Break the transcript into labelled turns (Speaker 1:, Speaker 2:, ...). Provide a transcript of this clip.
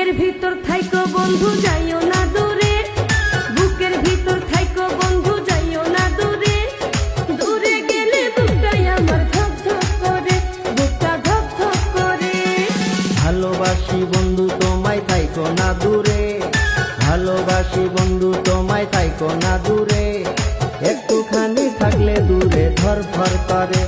Speaker 1: বুকের ভিতর থাইকো বন্ধু যাইও না দূরে, বুকের ভিতর থাইকো বন্ধু যাইও না দূরে, দূরে গেলে বুকটাই আমার ধক ধক করে, বুকটা ধক ধক করে।
Speaker 2: ভালোবাসি বন্ধু তোমায় থাইকো না দূরে, ভালোবাসি বন্ধু তোমায় থাইকো না দূরে, একটুখানি থাকলে দূরে ধর ধর করে।